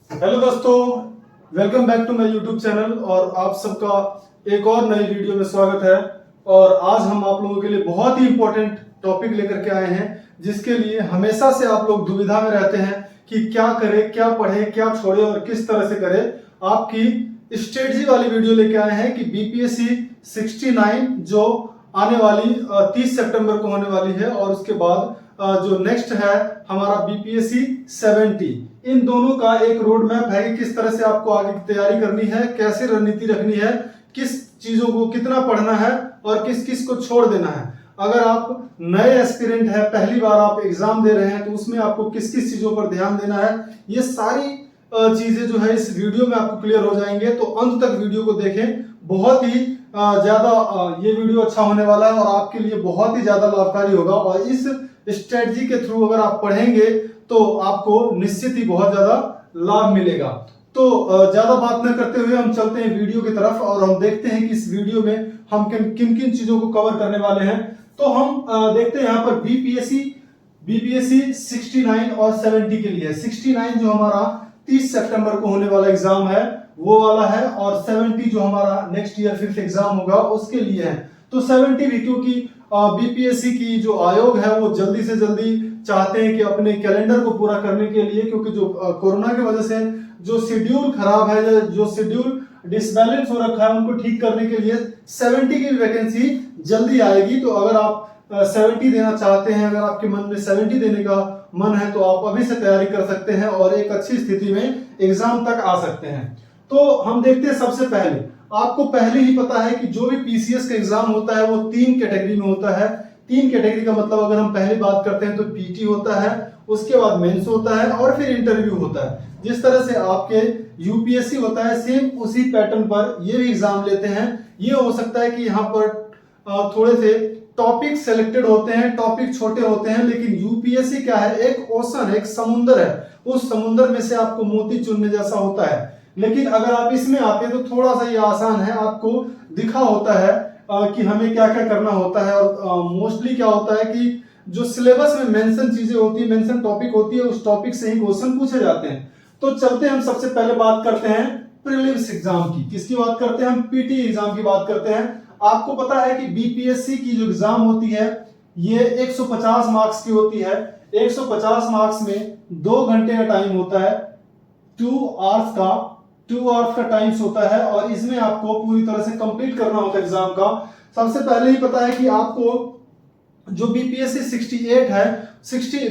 Hello दोस्तों, welcome back to my YouTube channel और आप सबका एक और नई वीडियो में स्वागत है। और आज हम आप लोगों के लिए बहुत ही इंपॉर्टेंट टॉपिक लेकर के आए हैं, जिसके लिए हमेशा से आप लोग दुविधा में रहते हैं कि क्या करें, क्या पढ़ें, क्या छोड़ें और किस तरह से करें। आपकी स्ट्रेटजी वाली वीडियो लेके आए हैं कि बीपीएससी 69 जो आने वाली 30 सितंबर को होने वाली है, और उसके बाद जो नेक्स्ट है हमारा बीपीएससी 70, इन दोनों का एक रोड मैप है कि किस तरह से आपको आगे की तैयारी करनी है, कैसे रणनीति रखनी है, किस चीजों को कितना पढ़ना है और किस किस को छोड़ देना है। अगर आप नए एस्पिरेंट है, पहली बार आप एग्जाम दे रहे हैं, तो उसमें आपको किस किस चीजों पर ध्यान देना है, ये सारी चीजें जो है इस वीडियो में आपको क्लियर हो जाएंगे। तो अंत तक वीडियो को देखें, बहुत ही ज्यादा ये वीडियो अच्छा होने वाला है और आपके लिए बहुत ही ज्यादा लाभकारी होगा। और इस स्ट्रेटजी के थ्रू अगर आप पढ़ेंगे तो आपको निश्चित ही बहुत ज्यादा लाभ मिलेगा। तो ज्यादा बात न करते हुए हम चलते हैं वीडियो की तरफ और हम देखते हैं कि इस वीडियो में हम किन किन चीजों को कवर करने वाले हैं। तो हम देखते हैं यहाँ पर बीपीएससी 69 और 70 के लिए। 69 जो हमारा 30 सितंबर को होने वाला एग्जाम है वो वाला है, और 70 जो हमारा नेक्स्ट ईयर फिफ्थ एग्जाम होगा उसके लिए है। तो 70 भी, क्योंकि बीपीएससी की जो आयोग है वो जल्दी से जल्दी चाहते हैं कि अपने कैलेंडर को पूरा करने के लिए, क्योंकि जो कोरोना की वजह से जो शेड्यूल खराब है, जो शेड्यूल डिसबैलेंस हो रखा है, उनको ठीक करने के लिए 70 की वैकेंसी जल्दी आएगी। तो अगर आप 70 देना चाहते हैं, अगर आपके मन में 70 देने का मन है, तो आप अभी से तैयारी कर सकते हैं और एक अच्छी स्थिति में एग्जाम तक आ सकते हैं। तो हम देखते हैं, सबसे पहले आपको पहले ही पता है कि जो भी पीसीएस का एग्जाम होता है वो 3 कैटेगरी में होता है। 3 कैटेगरी का मतलब अगर हम पहले बात करते हैं तो पीटी होता है, उसके बाद मेंस होता है और फिर इंटरव्यू होता है। जिस तरह से आपके यूपीएससी होता है, सेम उसी पैटर्न पर ये भी एग्जाम लेते हैं। ये हो सकता है कि यहाँ पर थोड़े से टॉपिक सेलेक्टेड होते हैं, टॉपिक छोटे होते हैं, लेकिन यूपीएससी क्या है, एक ओशन है, एक समुंदर है, उस समुंदर में से आपको मोती चुनने जैसा होता है। लेकिन अगर आप इसमें आते हैं तो थोड़ा सा ये आसान है, आपको दिखा होता है कि हमें क्या क्या करना होता है। और मोस्टली क्या होता है कि जो सिलेबस में मेंशन चीजें होती है, मेंशन टॉपिक होती है, उस टॉपिक से ही क्वेश्चन पूछे जाते हैं। तो चलते हैं, हम सबसे पहले बात करते हैं प्रीलिम्स एग्जाम की। किसकी बात करते हैं? हम पीटी एग्जाम की बात करते हैं। आपको पता है कि बीपीएससी की जो एग्जाम होती है ये 150 मार्क्स की होती है। 150 मार्क्स में 2 घंटे का टाइम होता है, 2 आवर्स का टाइम्स होता है, और इसमें आपको पूरी तरह से कंप्लीट करना होता है एग्जाम का। सबसे पहले ही पता है कि आपको जो बीपीएससी 68 है,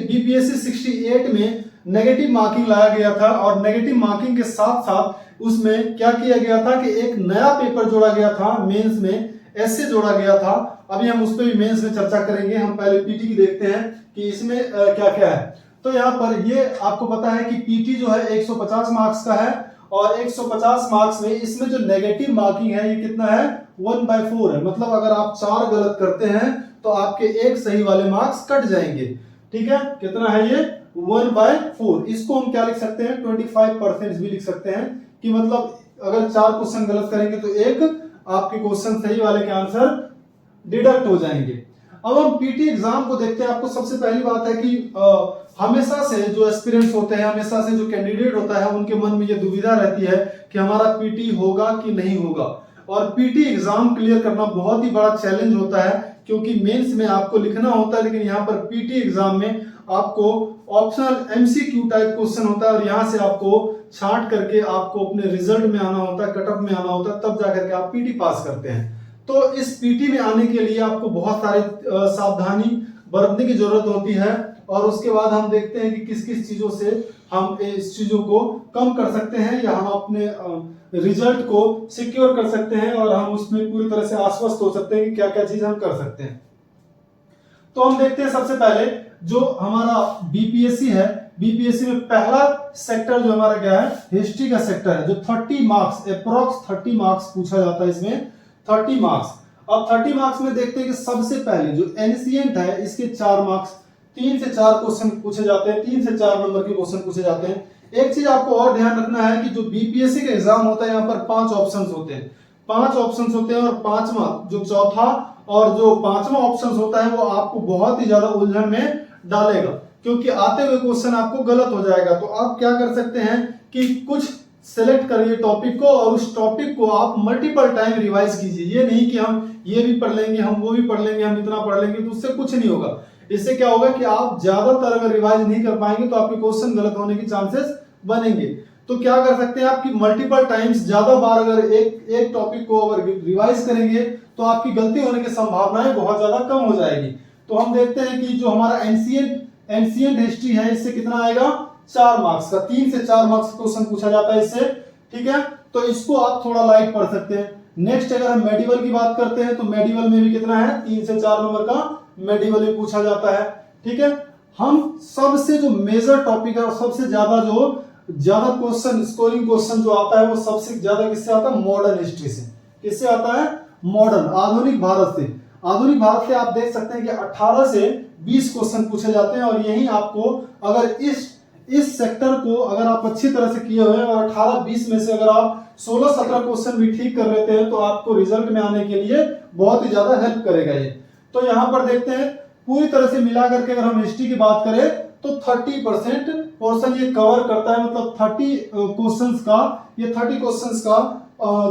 बीपीएससी 68 में नेगेटिव मार्किंग लाया गया था, और नेगेटिव मार्किंग के साथ साथ उसमें क्या किया गया था कि एक नया पेपर जोड़ा गया था, मेंस में ऐसे जोड़ा गया था। अभी हम उस पर भी मेंस में चर्चा करेंगे। हम पहले पीटी की देखते हैं कि इसमें क्या क्या है। तो यहाँ पर ये आपको पता है कि पीटी जो है 150 मार्क्स का है, और 150 मार्क्स में इसमें जो नेगेटिव मार्किंग है ये कितना है, 1/4 है। मतलब अगर आप 4 गलत करते हैं तो आपके एक सही वाले मार्क्स कट जाएंगे। ठीक है, कितना है ये, 1/4। इसको हम क्या लिख सकते हैं, 25% भी लिख सकते हैं, कि मतलब अगर 4 क्वेश्चन गलत करेंगे तो एक आपके क्वेश्चन सही वाले के आंसर डिडक्ट हो जाएंगे। अब हम पीटी एग्जाम को देखते हैं। आपको सबसे पहली बात है कि हमेशा से जो एस्पिरेंट्स होते हैं, हमेशा से जो कैंडिडेट होता है, उनके मन में ये दुविधा रहती है कि हमारा पीटी होगा कि नहीं होगा। और पीटी एग्जाम क्लियर करना बहुत ही बड़ा चैलेंज होता है, क्योंकि मेंस में आपको लिखना होता है, लेकिन यहाँ पर पीटी एग्जाम में आपको ऑप्शनल एमसीक्यू टाइप क्वेश्चन होता है, और यहाँ से आपको छांट करके आपको अपने रिजल्ट में आना होता है, कटअप में आना होता है, तब जाकर के आप पीटी पास करते हैं। तो इस पीटी में आने के लिए आपको बहुत सारे सावधानी बरतने की जरूरत होती है। और उसके बाद हम देखते हैं कि किस किस चीजों से हम इस चीजों को कम कर सकते हैं, या हम अपने रिजल्ट को सिक्योर कर सकते हैं, और हम उसमें पूरी तरह से आश्वस्त हो सकते हैं कि क्या क्या चीज हम कर सकते हैं। तो हम देखते हैं, सबसे पहले जो हमारा बीपीएससी है, बीपीएससी में पहला सेक्टर जो हमारा क्या है, हिस्ट्री का सेक्टर है, जो 30 मार्क्स, अप्रोक्स 30 मार्क्स पूछा जाता है इसमें, 30 मार्क्स। अब 30 मार्क्स में देखते हैं कि सबसे पहले जो एंशिएंट है इसके 4 मार्क्स, 3 से 4 क्वेश्चन पूछे जाते हैं, 3 से 4 नंबर के क्वेश्चन पूछे जाते हैं। एक चीज आपको और ध्यान रखना है कि जो बीपीएससी का एग्जाम होता है, यहाँ पर 5 ऑप्शंस होते हैं, 5 ऑप्शंस होते हैं, और पांचवा जो चौथा और जो 5वां ऑप्शन होता है वो आपको बहुत ही ज्यादा उलझन में डालेगा। क्योंकि आते हुए क्वेश्चन आपको गलत हो जाएगा। तो आप क्या कर सकते हैं कि कुछ सेलेक्ट करिए टॉपिक को और उस टॉपिक को आप मल्टीपल टाइम रिवाइज कीजिए। ये नहीं कि हम ये भी पढ़ लेंगे, हम वो भी पढ़ लेंगे, हम इतना पढ़ लेंगे, तो उससे कुछ नहीं होगा। इससे क्या होगा कि आप ज्यादातर अगर रिवाइज नहीं कर पाएंगे तो आपके क्वेश्चन गलत होने के चांसेस बनेंगे। तो क्या कर सकते हैं आपकी मल्टीपल टाइम्स, ज्यादा बार अगर एक टॉपिक को अगर रिवाइज करेंगे तो आपकी गलती होने की संभावनाएं बहुत ज्यादा कम हो जाएगी। तो हम देखते हैं कि जो हमारा एंशिएंट हिस्ट्री है इससे कितना आएगा 4 मार्क्स का, 3 से 4 मार्क्स का क्वेश्चन पूछा जाता है इससे, ठीक है। तो इसको आप थोड़ा लाइट पढ़ सकते हैं। नेक्स्ट अगर हम मेडिवल की बात करते हैं तो मेडिवल में भी कितना है 3 से 4 नंबर का मेडिवल भी पूछा जाता है, ठीक है। हम सबसे जो मेजर टॉपिक है और सबसे ज्यादा क्वेश्चन स्कोरिंग क्वेश्चन जो आता है वो सबसे ज्यादा किससे आता है, मॉडर्न हिस्ट्री से। किससे आता है, मॉडर्न आधुनिक भारत से। आधुनिक भारत से आप देख सकते हैं कि 18 से 20 क्वेश्चन पूछे जाते हैं और यही आपको अगर इस सेक्टर को अगर आप अच्छी तरह से किए हुए हैं और 18-20 में से अगर आप 16-17 क्वेश्चन भी ठीक कर लेते हैं तो आपको रिजल्ट में आने के लिए बहुत ही ज्यादा हेल्प करेगा ये। तो यहाँ पर देखते हैं पूरी तरह से मिला करके अगर हम हिस्ट्री की बात करें तो 30% पोर्शन ये कवर करता है, मतलब 30 क्वेश्चंस का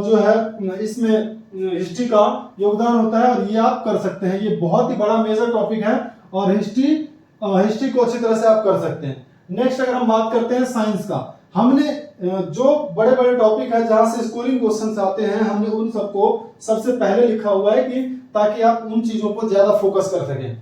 जो है इसमें हिस्ट्री का योगदान होता है और ये आप कर सकते हैं। ये बहुत ही बड़ा मेजर टॉपिक है और हिस्ट्री को अच्छी तरह से आप कर सकते हैं। नेक्स्ट अगर हम बात करते हैं साइंस का, हमने जो बड़े बड़े टॉपिक है जहां से स्कोरिंग क्वेश्चंस आते हैं हमने उन सबको सबसे पहले लिखा हुआ है कि ताकि आप उन चीजों पर ज्यादा फोकस कर सकें।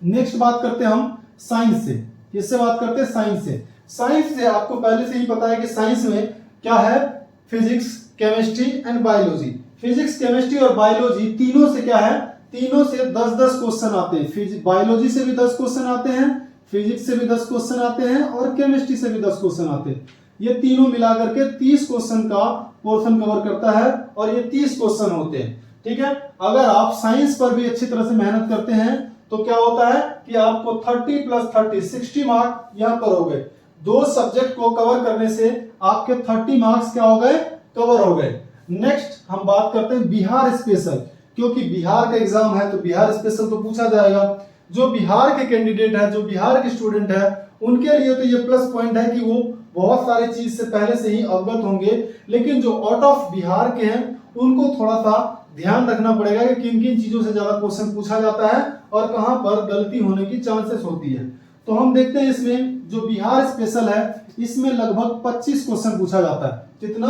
नेक्स्ट बात करते हैं हम साइंस से। किससे बात करते हैं, साइंस से। साइंस से आपको पहले से ही पता है कि साइंस में क्या है, physics, chemistry and biology. Physics, chemistry और बायोलॉजी तीनों से क्या है, तीनों से 10-10 क्वेश्चन आते हैं। बायोलॉजी से भी 10 क्वेश्चन आते हैं, फिजिक्स से भी 10 क्वेश्चन आते हैं और केमिस्ट्री से भी 10 क्वेश्चन आते हैं। ये तीनों मिलाकर के 30 क्वेश्चन का पोर्शन कवर करता है और ये 30 क्वेश्चन होते हैं, ठीक है। अगर आप साइंस पर भी अच्छी तरह से मेहनत करते हैं तो क्या होता है कि आपको 30 + 30 60 मार्क यहाँ पर हो गए। 2 सब्जेक्ट को कवर करने से आपके 30 मार्क्स क्या हो गए, कवर हो गए। नेक्स्ट हम बात करते हैं बिहार स्पेशल, क्योंकि बिहार का एग्जाम है तो बिहार स्पेशल तो पूछा जाएगा। जो बिहार के कैंडिडेट है, जो बिहार के स्टूडेंट है, उनके लिए तो ये प्लस पॉइंट है कि वो बहुत सारी चीज से पहले से ही अवगत होंगे। लेकिन जो आउट ऑफ बिहार के हैं उनको थोड़ा सा ध्यान रखना पड़ेगा कि किन किन चीजों से ज्यादा क्वेश्चन पूछा जाता है और कहां पर गलती होने की चांसेस होती है। तो हम देखते हैं इसमें जो बिहार स्पेशल है इसमें लगभग 25 क्वेश्चन पूछा जाता है। कितना,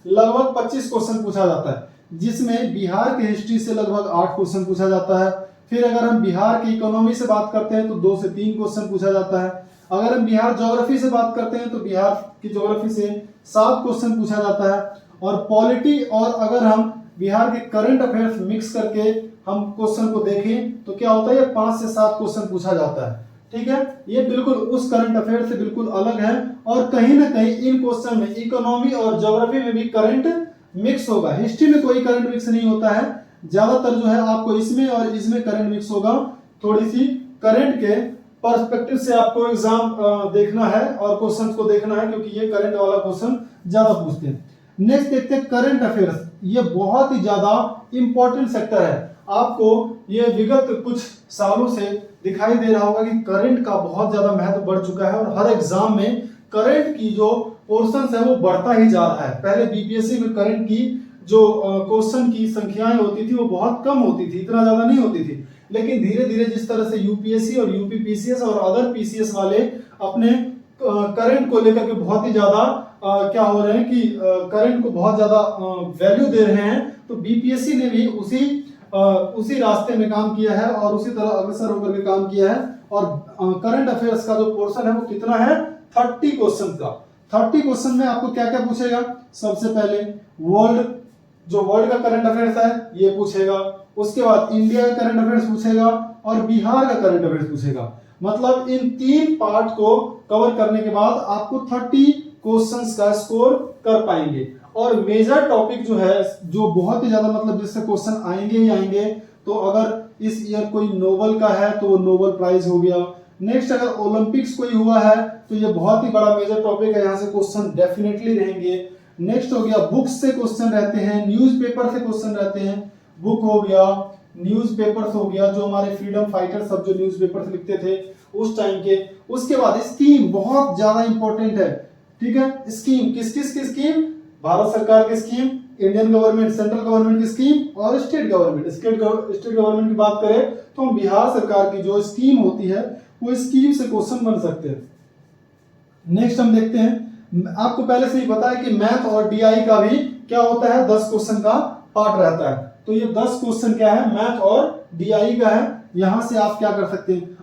लगभग 25 क्वेश्चन पूछा जाता है, जिसमें बिहार के हिस्ट्री से लगभग 8 क्वेश्चन पूछा जाता है। फिर अगर हम बिहार की इकोनॉमी से बात करते हैं तो 2 से 3 क्वेश्चन पूछा जाता है। अगर हम बिहार ज्योग्राफी से बात करते हैं तो बिहार की ज्योग्राफी से 7 क्वेश्चन पूछा जाता है। और पॉलिटी और अगर हम बिहार के करंट अफेयर्स मिक्स करके हम क्वेश्चन को देखें तो क्या होता है, 5 से 7 क्वेश्चन पूछा जाता है, ठीक है। ये बिल्कुल उस करंट अफेयर से बिल्कुल अलग है और कहीं ना कहीं इन क्वेश्चन में इकोनॉमी और ज्योग्राफी में भी करंट मिक्स होगा। हिस्ट्री में कोई करंट मिक्स नहीं होता है, ज्यादातर जो है आपको इसमें और इसमें करंट मिक्स होगा। थोड़ी सी करंट के पर्सपेक्टिव से आपको एग्जाम देखना है और क्वेश्चन को देखना है, क्योंकि ये करंट वाला क्वेश्चन ज्यादा पूछते हैं। नेक्स्ट देखते हैं करंट अफेयर्स। ये बहुत ही ज्यादा इंपॉर्टेंट सेक्टर है। आपको ये विगत कुछ सालों से दिखाई दे रहा होगा कि करंट का बहुत ज्यादा महत्व बढ़ चुका है और हर एग्जाम में करंट की जो पोर्शंस है वो बढ़ता ही जा रहा है। पहले बीपीएससी में करंट की जो क्वेश्चन की संख्याएं होती थी वो बहुत कम होती थी, इतना ज्यादा नहीं होती थी। लेकिन धीरे धीरे जिस तरह से यूपीएससी और यूपीपीसीएस और अदर पीसीएस वाले अपने करंट को लेकर के बहुत ही ज्यादा क्या हो रहे हैं कि करंट को बहुत ज्यादा वैल्यू दे रहे हैं, तो बीपीएससी ने भी उसी रास्ते में काम किया है और उसी तरह अग्रसर होकर के काम किया है। और करंट अफेयर्स का जो पोर्शन है वो कितना है, 30 क्वेश्चन का। 30 क्वेश्चन में आपको क्या क्या पूछेगा, सबसे पहले वर्ल्ड का करंट अफेयर्स है ये पूछेगा, उसके बाद इंडिया का करंट अफेयर्स पूछेगा और बिहार का करंट अफेयर्स पूछेगा। मतलब इन 3 पार्ट को कवर करने के बाद आपको 30 क्वेश्चंस का स्कोर कर पाएंगे। और मेजर टॉपिक जो है, जो बहुत ही ज्यादा मतलब जिससे क्वेश्चन आएंगे ही आएंगे, तो अगर इस ईयर कोई नोबेल का है तो वो नोबेल प्राइज हो गया। नेक्स्ट अगर ओलंपिक्स कोई हुआ है तो ये बहुत ही बड़ा मेजर टॉपिक है, यहाँ से क्वेश्चन डेफिनेटली रहेंगे। नेक्स्ट हो गया बुक्स से क्वेश्चन रहते हैं, न्यूज़पेपर से क्वेश्चन रहते हैं, बुक हो गया, न्यूज़पेपर्स हो गया, जो हमारे फ्रीडम फाइटर सब जो न्यूज़पेपर्स लिखते थे उस टाइम के। उसके बाद स्कीम बहुत ज्यादा इंपॉर्टेंट है, ठीक है। स्कीम किस किस की स्कीम? भारत सरकार की scheme, Indian government central government की स्कीम और स्टेट गवर्नमेंट। स्टेट गवर्नमेंट की बात करें तो हम बिहार सरकार की जो स्कीम होती है वो स्कीम से क्वेश्चन बन सकते हैं। नेक्स्ट हम देखते हैं, आपको पहले से ही पता है कि मैथ और डीआई का भी क्या होता है, 10 क्वेश्चन का पार्ट रहता है। तो ये 10 क्वेश्चन क्या है, मैथ और डीआई का है। यहां से आप क्या कर सकते हैं,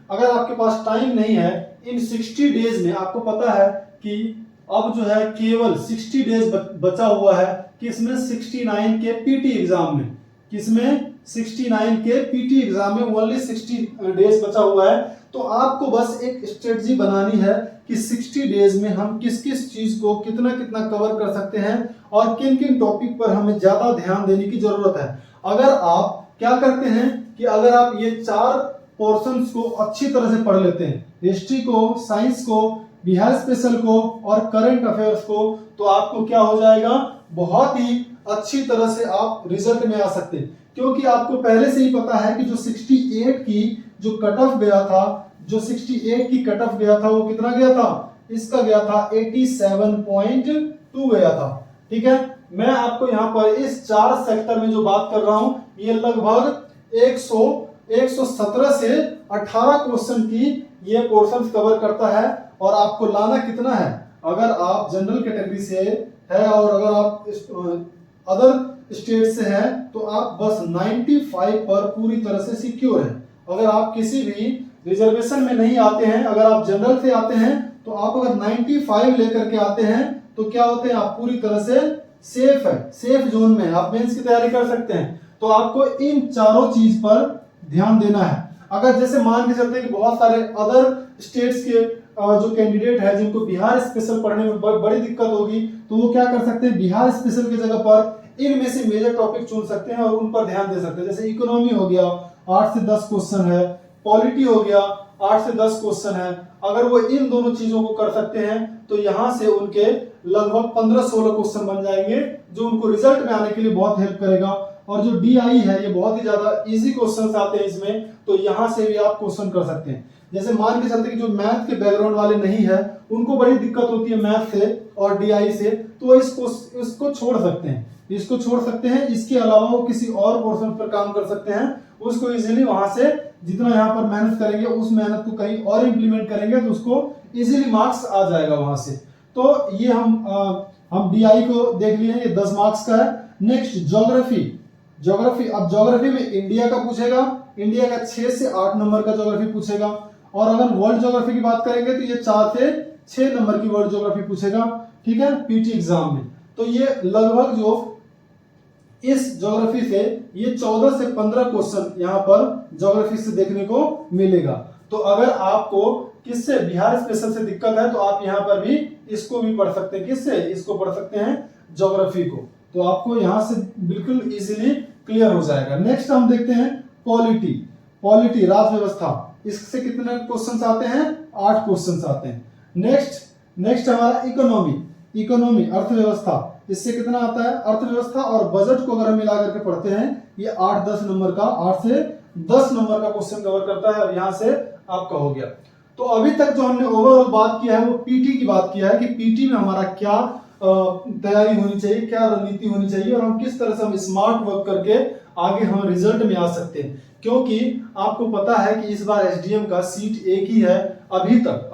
अगर आपके पास टाइम नहीं है इन 60 डेज में, आपको पता है कि अब जो है केवल 60 डेज बचा हुआ है, किसमें 69 के पीटी एग्जाम में, किसमें 69 के पीटी एग्जाम में ओनली 60 डेज बचा हुआ है। तो आपको बस एक स्ट्रेटजी बनानी है कि 60 डेज में हम किस किस चीज को कितना कितना कवर कर सकते हैं और किन किन टॉपिक पर हमें ज्यादा ध्यान देने की जरूरत है। अगर आप क्या करते हैं कि अगर आप ये 4 पोर्शंस को अच्छी तरह से पढ़ लेते हैं, हिस्ट्री को, साइंस को, बिहार स्पेशल को और करंट अफेयर्स को, तो आपको क्या हो जाएगा, बहुत ही अच्छी तरह से आप रिजल्ट में आ सकते हैं। क्योंकि आपको पहले से ही पता है कि जो 68 की जो कट ऑफ गया था, जो 68 की कट ऑफ गया था वो कितना गया था, इसका गया था 87.2 गया था, ठीक है। मैं आपको यहाँ पर इस 4 सेक्टर में जो बात कर रहा हूं ये लगभग 117 से 18 क्वेश्चन की ये पोर्शन कवर करता है। और आपको लाना कितना है, अगर आप जनरल कैटेगरी से है और अगर आप अदर स्टेट से हैं तो आप बस 95 पर पूरी तरह से सिक्योर हैं। अगर आप किसी भी रिजर्वेशन में नहीं आते हैं, अगर आप जनरल से आते हैं तो आप अगर 95 लेकर के आते हैं तो क्या होते हैं, आप पूरी तरह से सेफ है, सेफ जोन में आप मेंस की तैयारी कर सकते हैं। तो आपको इन चारों चीज पर ध्यान देना है। अगर जैसे मान के चलते हैं कि बहुत सारे अदर स्टेट्स के जो कैंडिडेट है जिनको बिहार स्पेशल पढ़ने में बड़ी दिक्कत होगी, तो वो क्या कर सकते हैं, बिहार स्पेशल की जगह पर इनमें से मेजर टॉपिक चुन सकते हैं और उन पर ध्यान दे सकते हैं। जैसे इकोनॉमी हो गया, 8 से 10 क्वेश्चन है, पॉलिटी हो गया 8 से 10 क्वेश्चन है। अगर वो इन दोनों चीजों को कर सकते हैं तो यहां से उनके लगभग 15-16 क्वेश्चन बन जाएंगे, जो उनको रिजल्ट में आने के लिए बहुत हेल्प करेगा। और जो डीआई है ये बहुत ही ज्यादा इजी क्वेश्चंस आते हैं इसमें, तो यहां से भी आप क्वेश्चन कर सकते हैं। जैसे मान के चलते कि जो मैथ के बैकग्राउंड वाले नहीं है उनको बड़ी दिक्कत होती है मैथ से और डीआई से, तो इसको छोड़ सकते हैं, इसको छोड़ सकते हैं। इसके अलावा वो किसी और पोर्शन पर काम कर सकते हैं, उसको इजीली वहां से जितना यहाँ पर मेहनत करेंगे उस मेहनत को कहीं और इम्प्लीमेंट करेंगे तो उसको इजीली मार्क्स आ जाएगा वहां से। तो ये हम डीआई को देख लिए, ये 10 मार्क्स का है। Next geography. अब ज्योग्राफी में इंडिया का पूछेगा, इंडिया का 6 से 8 नंबर का ज्योग्राफी पूछेगा। और अगर वर्ल्ड ज्योग्राफी की बात करेंगे तो ये 4 से 6 नंबर की वर्ल्ड ज्योग्राफी पूछेगा, ठीक है, पीटी एग्जाम में। तो ये लगभग जो इस ज्योग्राफी से ये 14 से 15 क्वेश्चन यहाँ पर ज्योग्राफी से देखने को मिलेगा। तो अगर आपको किससे बिहार स्पेशल से दिक्कत है तो आप यहाँ पर भी इसको भी पढ़ सकते हैं, किससे, इसको पढ़ सकते हैं ज्योग्राफी को, तो आपको यहाँ से बिल्कुल इजीली क्लियर हो जाएगा। नेक्स्ट हम देखते हैं पॉलिटी राज्य व्यवस्था। इससे कितने क्वेश्चंस आते हैं, 8 क्वेश्चंस आते हैं। नेक्स्ट हमारा इकोनॉमी अर्थव्यवस्था। इससे कितना आता है, अर्थव्यवस्था और बजट को अगर हम मिला करके पढ़ते हैं ये 8-10 नंबर का, 8 से 10 नंबर का क्वेश्चन कवर करता है। और यहाँ से आपका हो गया। तो अभी तक जो हमने ओवरऑल बात किया है वो पीटी की बात किया है कि पीटी में हमारा क्या तैयारी होनी चाहिए, क्या रणनीति होनी चाहिए और हम किस तरह से हम स्मार्ट वर्क करके आगे हम रिजल्ट में आ सकते हैं। क्योंकि आपको पता है कि इस बार एसडीएम का सीट एक ही है अभी तक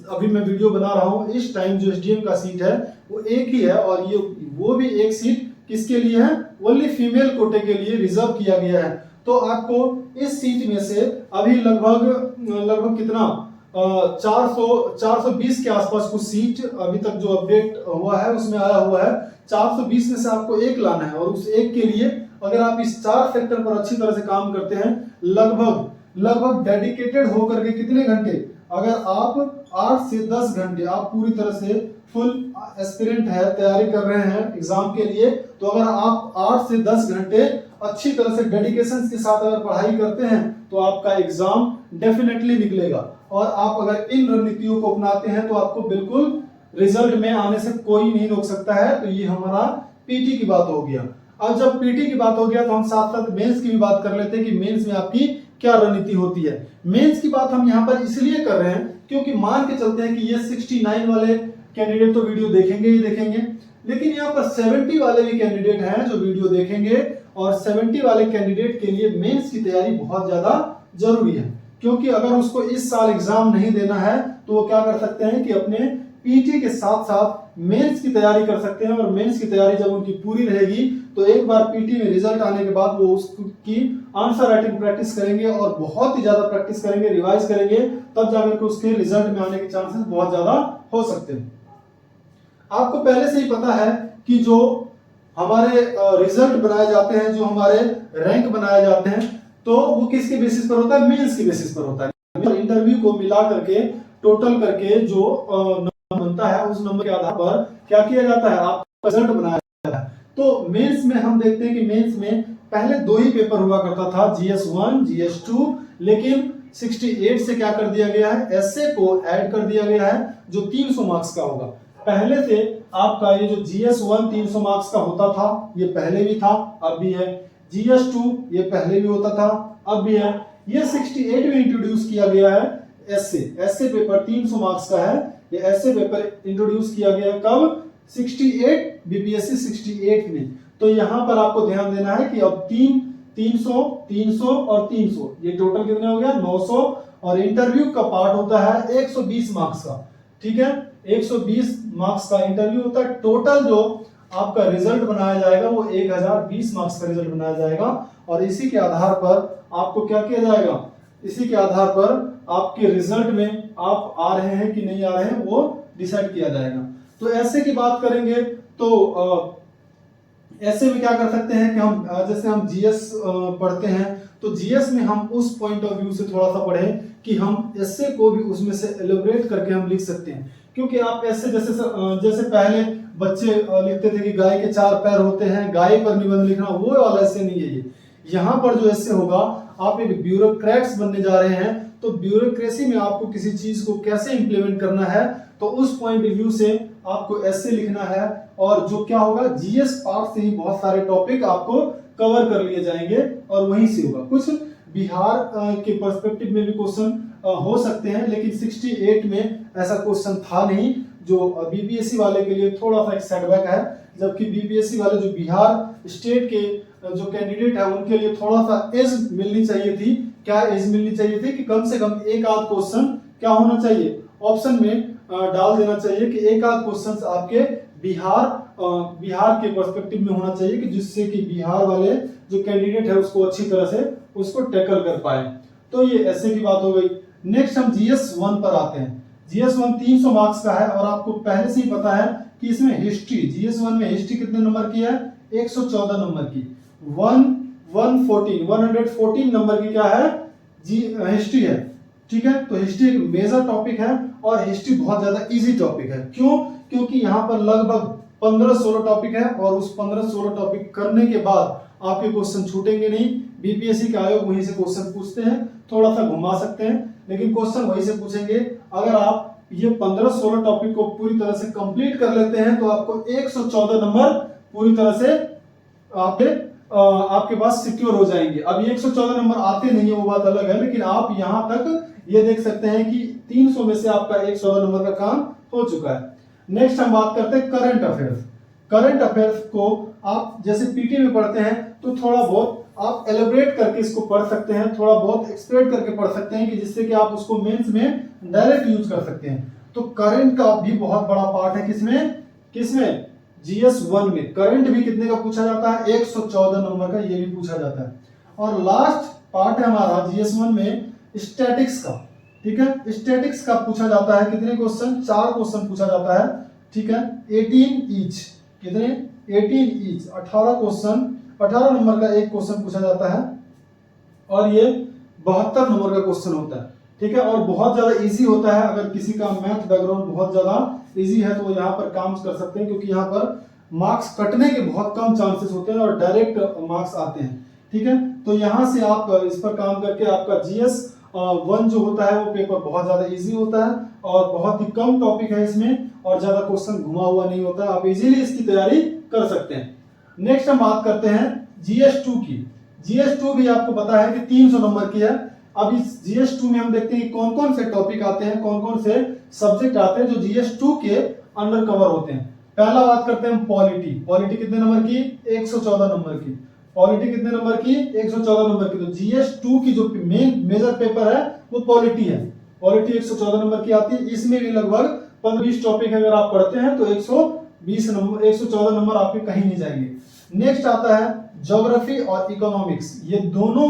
अभी मैं वीडियो बना रहा हूं, इस टाइम जो एसडीएम का सीट है वो एक ही है। और ये वो भी एक सीट किसके लिए है, ओनली फीमेल कोटे के लिए रिजर्व किया गया है। तो आपको इस सीट में से अभी लगभग कितना 420 के आसपास कुछ सीट अभी तक जो अपडेट हुआ है उसमें आया हुआ है। 420 में से आपको एक लाना है और उस एक के लिए अगर आप इस 4 फैक्टर पर अच्छी तरह से काम करते हैं, लगभग डेडिकेटेड होकर के कितने घंटे, अगर आप 8 से 10 घंटे आप पूरी तरह से फुल एस्पिरेंट है, तैयारी कर रहे हैं एग्जाम के लिए, तो अगर आप 8 से 10 घंटे अच्छी तरह से डेडिकेशन के साथ अगर पढ़ाई करते हैं तो आपका एग्जाम डेफिनेटली निकलेगा। और आप अगर इन रणनीतियों को अपनाते हैं तो आपको बिल्कुल रिजल्ट में आने से कोई नहीं रोक सकता है। तो ये हमारा पीटी की बात हो गया। अब जब पीटी की बात हो गया तो हम साथ साथ मेंस की भी बात कर लेते हैं कि मेंस में आपकी क्या रणनीति होती है। मेंस की बात हम यहाँ पर इसलिए कर रहे हैं क्योंकि मान के चलते हैं कि ये 69 वाले कैंडिडेट तो वीडियो देखेंगे ही देखेंगे, लेकिन यहाँ पर 70 वाले भी कैंडिडेट हैं जो वीडियो देखेंगे, और 70 वाले कैंडिडेट के लिए मेंस की तैयारी बहुत ज्यादा जरूरी है। क्योंकि अगर उसको इस साल एग्जाम नहीं देना है तो वो क्या कर सकते हैं कि अपने पीटी के साथ साथ मेंस की तैयारी कर सकते हैं, और मेंस की तैयारी जब उनकी पूरी रहेगी तो एक बार पीटी में रिजल्ट आने के बाद वो उसकी आंसर राइटिंग प्रैक्टिस करेंगे और बहुत ही ज्यादा प्रैक्टिस करेंगे, रिवाइज करेंगे, तब जाकर के उसके रिजल्ट में आने के चांसेस बहुत ज्यादा हो सकते हैं। आपको पहले से ही पता है कि जो हमारे रिजल्ट बनाए जाते हैं, जो हमारे रैंक बनाए जाते हैं, तो वो किसके बेसिस पर होता है? मेंस के बेसिस पर होता है। इंटरव्यू को मिला करके टोटल करके जो नंबर बनता है उस नंबर के आधार पर क्या किया जाता है? आपका रिजल्ट बनाया जाता है। तो मेंस में हम देखते हैं कि मेंस में पहले 2 ही पेपर हुआ करता था, GS1 GS2, लेकिन 68 से क्या कर दिया गया है? एसए को ऐड कर दिया गया है जो 300 मार्क्स का होगा। पहले से आपका ये जो GS1 300 मार्क्स का होता था, ये पहले भी था, अब भी है। GS2 ये पहले भी होता था, अब भी है। ये 68 में इंट्रोड्यूस किया गया है एसए पेपर 300 मार्क्स का है। ये एसए पेपर इंट्रोड्यूस किया गया है कब? 68 बीपीएससी 68 में। तो यहां पर आपको ध्यान देना है कि अब 300 300 और 300 ये टोटल कितने हो गया? 900, और इंटरव्यू का पार्ट होता है 120 मार्क्स का। ठीक है, 120 मार्क्स का इंटरव्यू होता है। टोटल जो आपका रिजल्ट बनाया जाएगा वो 1020 मार्क्स का रिजल्ट बनाया जाएगा, और इसी के आधार पर आपको क्या किया जाएगा? इसी के आधार पर आपके रिजल्ट में आप आ रहे हैं कि नहीं आ रहे हैं वो डिसाइड किया जाएगा। तो ऐसे की बात करेंगे तो ऐसे में क्या कर सकते हैं कि हम जैसे हम जीएस पढ़ते हैं तो जीएस में हम उस पॉइंट ऑफ व्यू से थोड़ा सा पढ़ें कि हम ऐसे को भी उसमें से एलिब्रेट करके हम लिख सकते हैं। क्योंकि आप ऐसे जैसे पहले बच्चे लिखते थे कि गाय के 4 पैर होते हैं, गाय पर निबंध लिखना, वो वाला ऐसे नहीं है। ये यहाँ पर जो ऐसे होगा, आप एक ब्यूरोक्रेट्स बनने जा रहे हैं, तो ब्यूरोक्रेसी में आपको किसी चीज को कैसे इंप्लीमेंट करना है, तो उस पॉइंट ऑफ व्यू से आपको ऐसे लिखना है। और जो क्या होगा, जीएस पार्ट से ही बहुत सारे टॉपिक आपको कवर कर लिए जाएंगे और वहीं से होगा। कुछ बिहार के पर्सपेक्टिव में भी क्वेश्चन हो सकते हैं, लेकिन 68 में ऐसा क्वेश्चन था नहीं, जो बीपीएससी वाले के लिए थोड़ा सा एक सेटबैक है। जबकि बीपीएससी वाले जो बिहार स्टेट के जो कैंडिडेट है उनके लिए थोड़ा सा एज मिलनी चाहिए थी। क्या एज मिलनी चाहिए थी कि कम से कम एक आध क्वेश्चन क्या होना चाहिए, ऑप्शन में डाल देना चाहिए कि एक आध क्वेश्चंस आपके बिहार के पर्सपेक्टिव में होना चाहिए, कि जिससे कि बिहार वाले जो कैंडिडेट है उसको अच्छी तरह से उसको टैकल कर पाए। तो ये ऐसे की बात हो गई। नेक्स्ट हम GS1 पर आते हैं। GS1 300 मार्क्स का है, और आपको पहले से ही पता है कि इसमें हिस्ट्री, GS1 में हिस्ट्री कितने नंबर की है? 114 नंबर की। 114 नंबर की क्या है? हिस्ट्री है। ठीक है, तो हिस्ट्री एक मेजर टॉपिक है, और हिस्ट्री बहुत ज्यादा इजी टॉपिक है। क्यों? क्योंकि यहाँ पर लगभग 15-16 टॉपिक है, और उस 15-16 टॉपिक करने के बाद आपके क्वेश्चन छूटेंगे नहीं। बीपीएससी के आयोग वहीं से क्वेश्चन पूछते हैं, थोड़ा सा घुमा सकते हैं, लेकिन क्वेश्चन वहीं से पूछेंगे। अगर आप ये 15-16 टॉपिक को पूरी तरह से कंप्लीट कर लेते हैं तो आपको 114 नंबर पूरी तरह से आपके पास सिक्योर हो जाएंगे। अब ये 114 नंबर आते नहीं है वो बात अलग है, लेकिन आप यहां तक ये देख सकते हैं कि 300 में से आपका 114 नंबर का काम हो चुका है। नेक्स्ट हम बात करते हैं करंट अफेयर्स। करंट अफेयर्स को आप जैसे पीटी में पढ़ते हैं तो थोड़ा बहुत आप एलिब्रेट करके इसको पढ़ सकते हैं, थोड़ा बहुत एक्सप्लेन करके पढ़ सकते हैं, कि जिससे कि आप उसको मेंस में डायरेक्ट यूज कर सकते हैं। तो करंट का भी बहुत बड़ा पार्ट है किसमें GS1 में। करंट भी कितने का पूछा जाता है? 114 नंबर का, ये भी पूछा जाता है। और लास्ट पार्ट है हमारा GS1 में स्टैटिक्स का। ठीक है, स्टैटिक्स का पूछा जाता है कितने क्वेश्चन? 4 क्वेश्चन पूछा जाता है। ठीक है, 18 ईच, कितने? 18 ईच, 18 क्वेश्चन, 18 नंबर का एक क्वेश्चन पूछा जाता है, और ये 72 नंबर का क्वेश्चन होता है। ठीक है, और बहुत ज्यादा इजी होता है। अगर किसी का मैथ बैकग्राउंड बहुत ज्यादा इजी है तो वो यहाँ पर काम कर सकते हैं, क्योंकि यहाँ पर मार्क्स कटने के बहुत कम चांसेस होते हैं और डायरेक्ट मार्क्स आते हैं। ठीक है, तो यहाँ से आप इस पर काम करके आपका GS1 जो होता है वो पेपर बहुत ज्यादा इजी होता है, और बहुत ही कम टॉपिक है इसमें, और ज्यादा क्वेश्चन घुमा हुआ नहीं होता है। आप इजीली इसकी तैयारी कर सकते हैं। नेक्स्ट हम बात करते हैं GS2 की। GS2 भी आपको पता है कि 300 नंबर की है। अब इस GS2 में हम देखते हैं कि कौन कौन से टॉपिक आते हैं, कौन कौन से सब्जेक्ट आते हैं जो GS2 के अंडर कवर होते हैं। पहला बात करते हैं पॉलिटी। पॉलिटी कितने नंबर की? 114 नंबर की। पॉलिटी कितने नंबर की? 114 नंबर की। तो GS2 की जो मेजर पेपर है वो पॉलिटी है। पॉलिटी 114 नंबर की आती है। इसमें भी लगभग 15-20 टॉपिक अगर आप पढ़ते हैं तो 114 नंबर आपके कहीं नहीं जाएंगे। नेक्स्ट आता है ज्योग्राफी और इकोनॉमिक्स। ये दोनों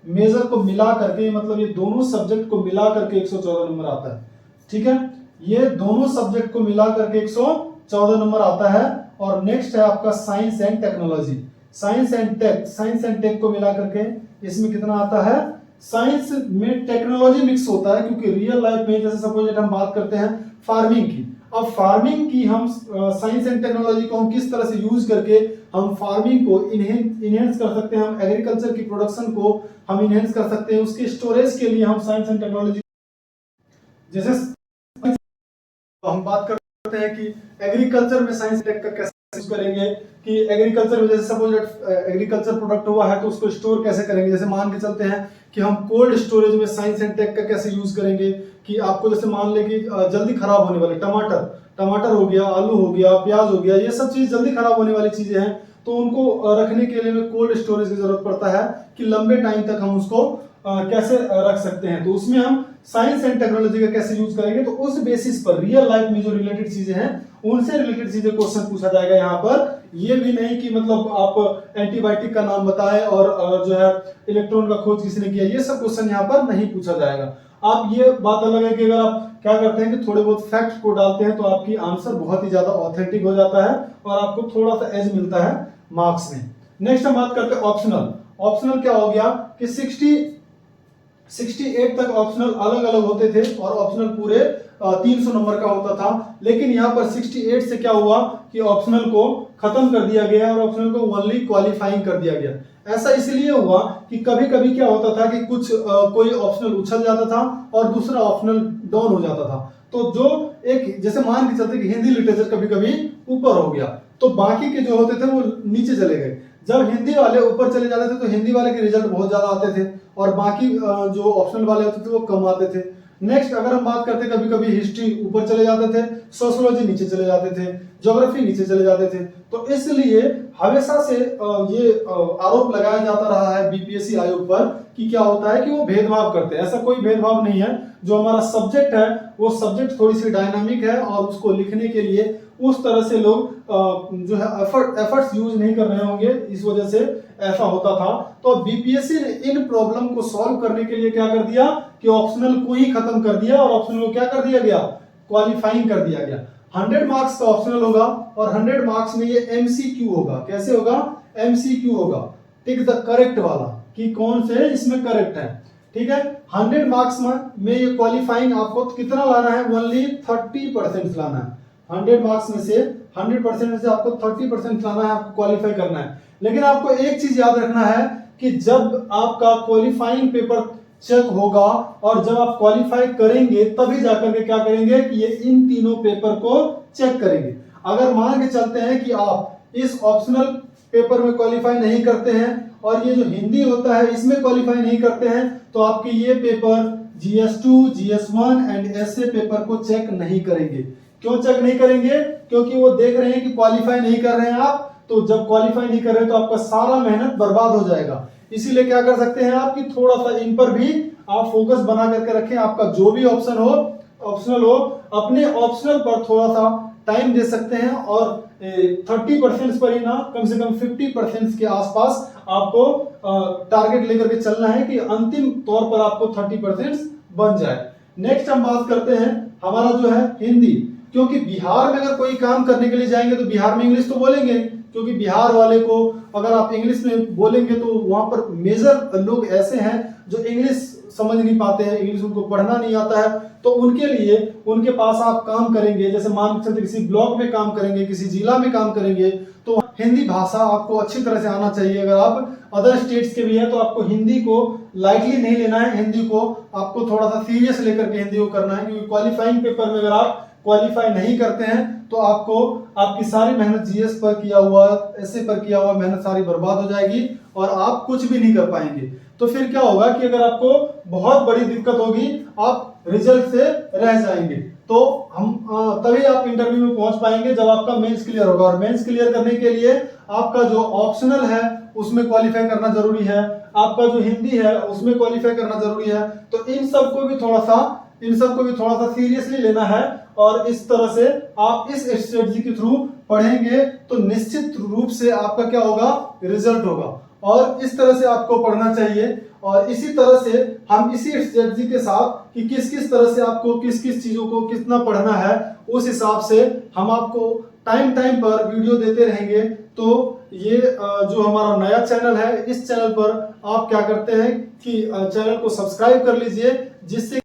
मेजर को मिला करके, मतलब ये दोनों सब्जेक्ट को मिला करके 114 नंबर आता है। ठीक है, ये दोनों सब्जेक्ट को मिला करके 114 नंबर आता है। और नेक्स्ट है आपका science and technology. Science and tech को मिला करके इसमें कितना आता है? साइंस में टेक्नोलॉजी मिक्स होता है, क्योंकि रियल लाइफ में जैसे सपोज हम बात करते हैं फार्मिंग की। अब फार्मिंग की हम साइंस एंड टेक्नोलॉजी को हम किस तरह से यूज करके हम फार्मिंग को इनहेंस कर सकते हैं, हम एग्रीकल्चर की प्रोडक्शन को हम इनहेंस कर सकते हैं, उसके स्टोरेज के लिए हम साइंस एंड टेक्नोलॉजी, जैसे हम बात करते हैं कि एग्रीकल्चर में साइंस टेक का कैसे यूज करेंगे, कि एग्रीकल्चर में जैसे सपोज एग्रीकल्चर प्रोडक्ट हुआ है तो उसको स्टोर कैसे करेंगे। जैसे मान के चलते हैं कि हम कोल्ड स्टोरेज में साइंस एंड टेक का कैसे यूज करेंगे, कि आपको जैसे मान ले कि जल्दी खराब होने वाले टमाटर हो गया, आलू हो गया, प्याज हो गया, ये सब चीज जल्दी खराब होने वाली चीजें हैं, तो उनको रखने के लिए कोल्ड स्टोरेज की जरूरत पड़ता है कि लंबे टाइम तक हम उसको कैसे रख सकते हैं। तो उसमें हम साइंस एंड टेक्नोलॉजी का कैसे यूज करेंगे, तो उस बेसिस पर रियल लाइफ में जो रिलेटेड चीजें हैं उनसे रिलेटेड चीजें क्वेश्चन पूछा जाएगा यहाँ पर। ये भी नहीं कि मतलब आप एंटीबायोटिक का नाम बताएं और जो है इलेक्ट्रॉन का खोज किसने किया, ये सब क्वेश्चन यहाँ पर नहीं पूछा जाएगा। आप ये बात अलग है कि अगर आप क्या करते हैं कि थोड़े बहुत फैक्ट को डालते हैं तो आपकी आंसर बहुत ही ज्यादा ऑथेंटिक हो जाता है और आपको थोड़ा सा एज मिलता है मार्क्स में। नेक्स्ट हम बात करते हैं ऑप्शनल। ऑप्शनल क्या हो गया कि 68 तक ऑप्शनल अलग अलग होते थे और ऑप्शनल पूरे 300 नंबर का होता था। लेकिन यहाँ पर 68 से क्या हुआ कि ऑप्शनल को खत्म कर दिया गया और ऑप्शनल को ओनली क्वालिफाइंग कर दिया गया। ऐसा इसलिए हुआ कि कभी कभी क्या होता था कि कुछ कोई ऑप्शनल उछल जाता था और दूसरा ऑप्शनल डाउन हो जाता था। तो जो एक जैसे मान के चलते कि हिंदी लिटरेचर कभी कभी ऊपर हो गया तो बाकी के जो होते थे वो नीचे चले गए। जब हिंदी वाले ऊपर चले जाते थे तो हिंदी वाले के रिजल्ट बहुत ज्यादा आते थे और बाकी जो ऑप्शनल वाले होते थे वो कम आते थे। नेक्स्ट अगर हम बात करते कभी कभी हिस्ट्री ऊपर चले जाते थे, सोशियोलॉजी नीचे चले जाते थे, ज्योग्राफी नीचे चले जाते थे। तो इसलिए हमेशा से ये आरोप लगाया जाता रहा है बीपीएससी आयोग पर कि क्या होता है कि वो भेदभाव करते हैं। ऐसा कोई भेदभाव नहीं है। जो हमारा सब्जेक्ट है वो सब्जेक्ट थोड़ी सी डायनामिक है और उसको लिखने के लिए उस तरह से लोग जो है एफर्ट्स यूज नहीं कर रहे होंगे, इस वजह से ऐसा होता था। तो बीपीएससी ने इन प्रॉब्लम को सॉल्व करने के लिए क्या कर दिया कि ऑप्शनल को ही खत्म कर दिया और ऑप्शनल को क्या कर दिया गया, क्वालिफाइंग कर दिया गया। 100 मार्क्स का ऑप्शनल होगा और 100 मार्क्स में ये एमसीक्यू होगा। कैसे होगा? एमसीक्यू होगा, टिक द करेक्ट वाला कि कौन से इसमें करेक्ट है। ठीक है, 100 मार्क्स में ये क्वालिफाइंग आपको कितना लाना है? ओनली 30% लाना है। 100 मार्क्स में से 100% में से आपको 30% लाना है, आपको क्वालिफाई करना है। लेकिन आपको एक चीज याद रखना है कि जब आपका क्वालिफाइंग पेपर चेक होगा और जब आप क्वालिफाई करेंगे तभी जाकर के क्या करेंगे कि ये इन तीनों पेपर को चेक करेंगे। अगर मान के चलते हैं कि आप इस ऑप्शनल पेपर में क्वालिफाई नहीं करते हैं और ये जो हिंदी होता है इसमें क्वालिफाई नहीं करते हैं तो आपके ये paper GS2, GS1 and SA paper को चेक नहीं करेंगे। क्यों चेक नहीं करेंगे? क्योंकि वो देख रहे हैं कि क्वालिफाई नहीं कर रहे हैं आप, तो जब क्वालिफाई नहीं कर रहे तो आपका सारा मेहनत बर्बाद हो जाएगा। इसीलिए क्या कर सकते हैं आप कि थोड़ा सा इन पर भी आप फोकस बना करके रखें। आपका जो भी ऑप्शन हो, ऑप्शनल हो, अपने ऑप्शनल पर थोड़ा सा टाइम दे सकते हैं और 30% पर ही ना, कम से कम 50% के आसपास आपको टारगेट लेकर के चलना है कि अंतिम तौर पर आपको 30% बन जाए। नेक्स्ट हम बात करते हैं हमारा जो है हिंदी। क्योंकि बिहार में अगर कोई काम करने के लिए जाएंगे तो बिहार में इंग्लिश तो बोलेंगे, क्योंकि बिहार वाले को अगर आप इंग्लिश में बोलेंगे तो वहां पर मेजर लोग ऐसे हैं जो इंग्लिश समझ नहीं पाते हैं, इंग्लिश उनको पढ़ना नहीं आता है। तो उनके लिए उनके पास आप काम करेंगे, जैसे मान के चलते किसी ब्लॉक में काम करेंगे, किसी जिला में काम करेंगे, तो हिंदी भाषा आपको अच्छी तरह से आना चाहिए। अगर आप अदर स्टेट्स के भी है तो आपको हिंदी को लाइटली नहीं लेना है, हिंदी को आपको थोड़ा सा सीरियस लेकर के हिंदी को करना है। क्योंकि क्वालिफाइंग पेपर में अगर आप क्वालिफाई नहीं करते हैं तो आपको आपकी सारी मेहनत जीएस पर किया हुआ, एसए पर किया हुआ मेहनत सारी बर्बाद हो जाएगी और आप कुछ भी नहीं कर पाएंगे। तो फिर क्या होगा कि अगर आपको बहुत बड़ी दिक्कत होगी, आप रिजल्ट से रह जाएंगे। तो हम तभी आप इंटरव्यू में पहुंच पाएंगे जब आपका मेंस क्लियर होगा। और मेंस क्लियर करने के लिए आपका जो ऑप्शनल है उसमें क्वालिफाई करना जरूरी है, आपका जो हिंदी है उसमें क्वालिफाई करना जरूरी है। तो इन सबको भी थोड़ा सा सीरियसली लेना है और इस तरह से आप इस स्ट्रेटजी के थ्रू पढ़ेंगे तो निश्चित रूप से आपका क्या होगा, रिजल्ट होगा। और इस तरह से आपको पढ़ना चाहिए और इसी तरह से हम इसी स्ट्रेटजी के साथ कि किस किस तरह से आपको किस किस चीजों को कितना पढ़ना है, उस हिसाब से हम आपको टाइम टाइम पर वीडियो देते रहेंगे। तो ये जो हमारा नया चैनल है, इस चैनल पर आप क्या करते हैं कि चैनल को सब्सक्राइब कर लीजिए, जिससे